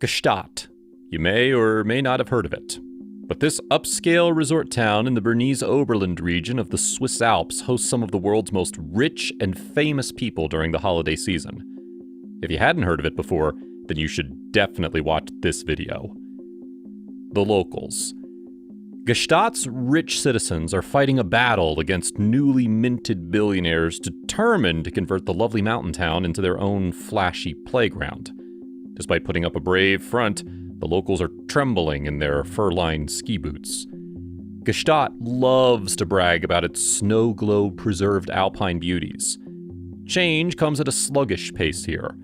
Gstaad. You may or may not have heard of it. But this upscale resort town in the Bernese Oberland region of the Swiss Alps hosts some of the world's most rich and famous people during the holiday season. If you hadn't heard of it before, then you should definitely watch this video. The locals. Gstaad's rich citizens are fighting a battle against newly minted billionaires determined to convert the lovely mountain town into their own flashy playground. Despite putting up a brave front, the locals are trembling in their fur-lined ski boots. Gstaad loves to brag about its snow globe-preserved Alpine beauties. Change comes at a sluggish pace here.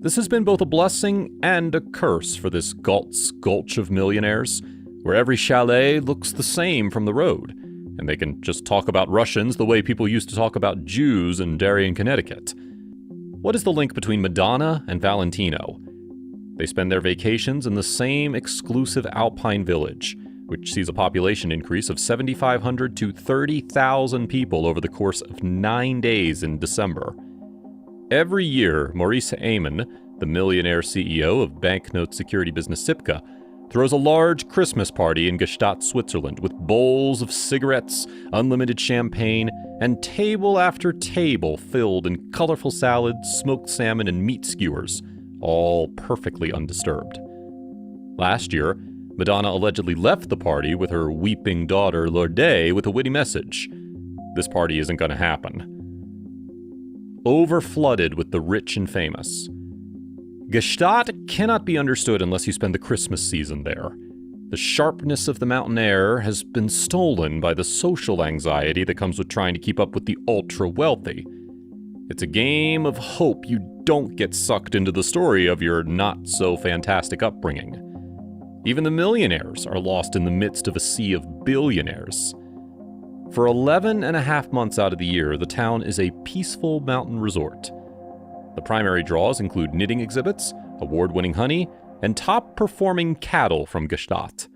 This has been both a blessing and a curse for this Galt's Gulch of millionaires, where every chalet looks the same from the road, and they can just talk about Russians the way people used to talk about Jews in Darien, Connecticut. What is the link between Madonna and Valentino? They spend their vacations in the same exclusive Alpine village, which sees a population increase of 7,500 to 30,000 people over the course of 9 days in December. Every year, Maurice Ayman, the millionaire CEO of banknote security business Sipka, throws a large Christmas party in Gstaad, Switzerland, with bowls of cigarettes, unlimited champagne, and table after table filled in colorful salads, smoked salmon, and meat skewers, all perfectly undisturbed. Last year, Madonna allegedly left the party with her weeping daughter Lourdes with a witty message. This party isn't going to happen. Overflooded with the rich and famous. Gstaad cannot be understood unless you spend the Christmas season there. The sharpness of the mountain air has been stolen by the social anxiety that comes with trying to keep up with the ultra-wealthy. It's a game of hope you don't get sucked into the story of your not-so-fantastic upbringing. Even the millionaires are lost in the midst of a sea of billionaires. For 11 and a half months out of the year, the town is a peaceful mountain resort. The primary draws include knitting exhibits, award-winning honey, and top-performing cattle from Gstaad.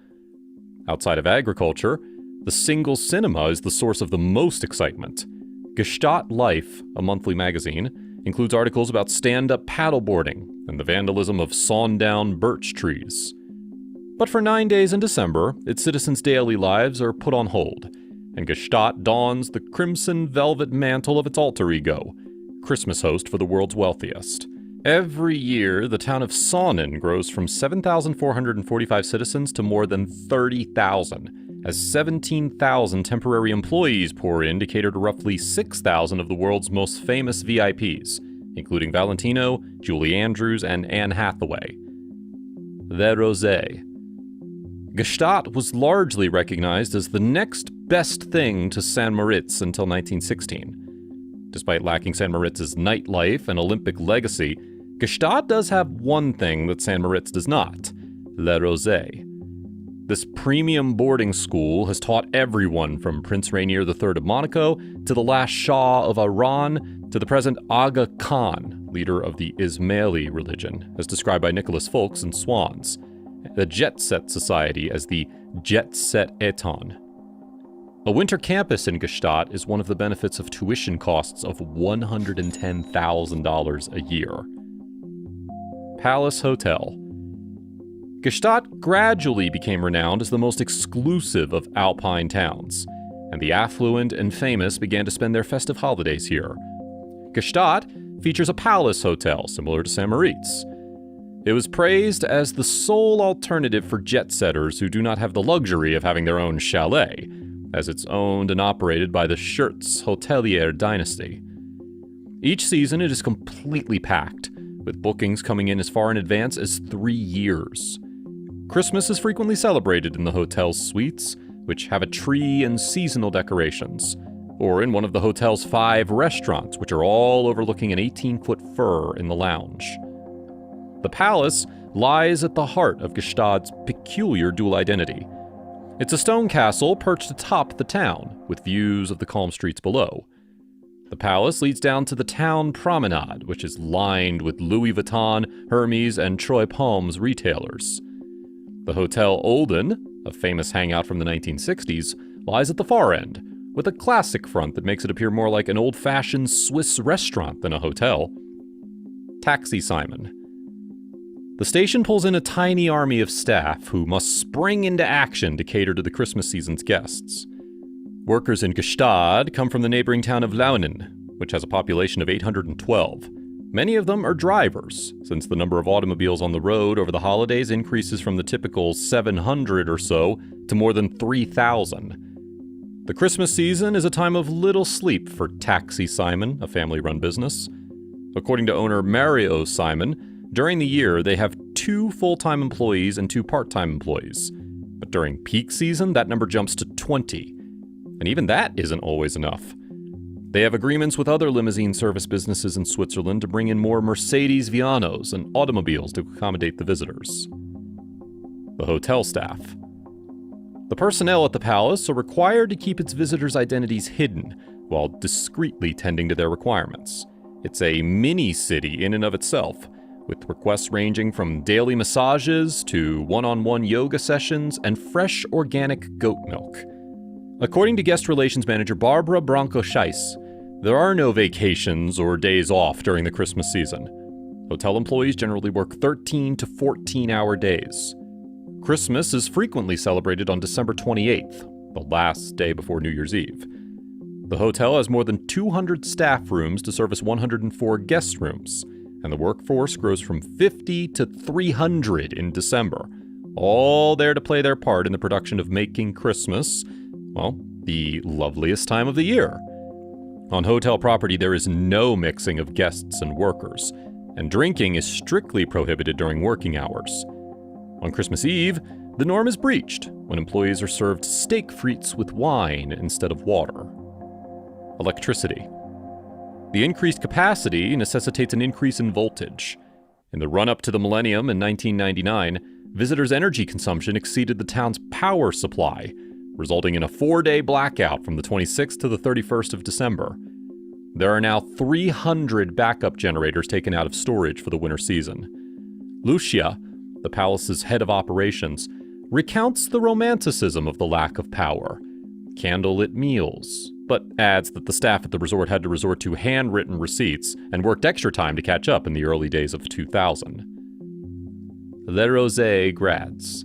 Outside of agriculture, the single cinema is the source of the most excitement. Gstaad Life, a monthly magazine, includes articles about stand-up paddleboarding and the vandalism of sawn-down birch trees. But for 9 days in December, its citizens' daily lives are put on hold, and Gstaad dons the crimson velvet mantle of its alter ego, Christmas host for the world's wealthiest. Every year, the town of Sonnen grows from 7,445 citizens to more than 30,000, as 17,000 temporary employees pour in to cater to roughly 6,000 of the world's most famous VIPs, including Valentino, Julie Andrews, and Anne Hathaway. The Rosé. Gstaad was largely recognized as the next best thing to St. Moritz until 1916. Despite lacking St. Moritz's nightlife and Olympic legacy, Gstaad does have one thing that St. Moritz does not: Le Rosé. This premium boarding school has taught everyone from Prince Rainier III of Monaco to the last Shah of Iran to the present Aga Khan, leader of the Ismaili religion, as described by Nicholas Folks in Swans, the Jet Set Society as the Jet Set Eton. A winter campus in Gstaad is one of the benefits of tuition costs of $110,000 a year. Palace Hotel. Gstaad gradually became renowned as the most exclusive of Alpine towns, and the affluent and famous began to spend their festive holidays here. Gstaad features a palace hotel similar to St. Moritz. It was praised as the sole alternative for jet-setters who do not have the luxury of having their own chalet, as it's owned and operated by the Schertz hotelier dynasty. Each season it is completely packed, with bookings coming in as far in advance as 3 years. Christmas is frequently celebrated in the hotel's suites, which have a tree and seasonal decorations, or in one of the hotel's 5 restaurants, which are all overlooking an 18-foot fir in the lounge. The palace lies at the heart of Gstaad's peculiar dual identity. It's a stone castle perched atop the town, with views of the calm streets below. The palace leads down to the town promenade, which is lined with Louis Vuitton, Hermes, and Troy Palms retailers. The Hotel Olden, a famous hangout from the 1960s, lies at the far end, with a classic front that makes it appear more like an old-fashioned Swiss restaurant than a hotel. Taxi Simon. The station pulls in a tiny army of staff who must spring into action to cater to the Christmas season's guests. Workers in Gstaad come from the neighboring town of Launen, which has a population of 812. Many of them are drivers, since the number of automobiles on the road over the holidays increases from the typical 700 or so to more than 3,000. The Christmas season is a time of little sleep for Taxi Simon, a family-run business. According to owner Mario Simon, during the year they have 2 full-time employees and 2 part-time employees. But during peak season, that number jumps to 20. And even that isn't always enough. They have agreements with other limousine service businesses in Switzerland to bring in more Mercedes Vianos and automobiles to accommodate the visitors. The hotel staff. The personnel at the palace are required to keep its visitors' identities hidden while discreetly tending to their requirements. It's a mini-city in and of itself, with requests ranging from daily massages to one-on-one yoga sessions and fresh organic goat milk. According to guest relations manager Barbara Branco-Scheiss, there are no vacations or days off during the Christmas season. Hotel employees generally work 13 to 14-hour days. Christmas is frequently celebrated on December 28th, the last day before New Year's Eve. The hotel has more than 200 staff rooms to service 104 guest rooms, and the workforce grows from 50 to 300 in December, all there to play their part in the production of making Christmas, well, the loveliest time of the year. On hotel property, there is no mixing of guests and workers, and drinking is strictly prohibited during working hours. On Christmas Eve, the norm is breached when employees are served steak frites with wine instead of water. Electricity. The increased capacity necessitates an increase in voltage. In the run-up to the millennium in 1999, visitors' energy consumption exceeded the town's power supply, resulting in a 4-day blackout from the 26th to the 31st of December. There are now 300 backup generators taken out of storage for the winter season. Lucia, the palace's head of operations, recounts the romanticism of the lack of power, candlelit meals, but adds that the staff at the resort had to resort to handwritten receipts and worked extra time to catch up in the early days of 2000. Les Rosés grads.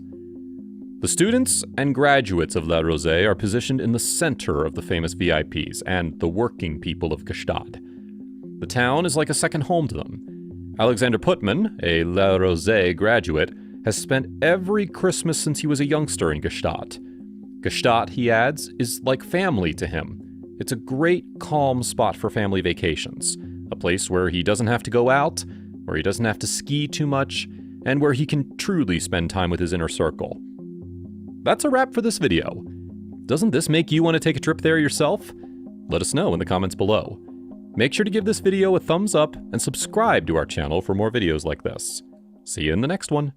The students and graduates of Les Rosés are positioned in the center of the famous VIPs and the working people of Gstaad. The town is like a second home to them. Alexander Putman, a Les Rosés graduate, has spent every Christmas since he was a youngster in Gstaad. Gstaad, he adds, is like family to him. It's a great, calm spot for family vacations, a place where he doesn't have to go out, where he doesn't have to ski too much, and where he can truly spend time with his inner circle. That's a wrap for this video. Doesn't this make you want to take a trip there yourself? Let us know in the comments below. Make sure to give this video a thumbs up and subscribe to our channel for more videos like this. See you in the next one.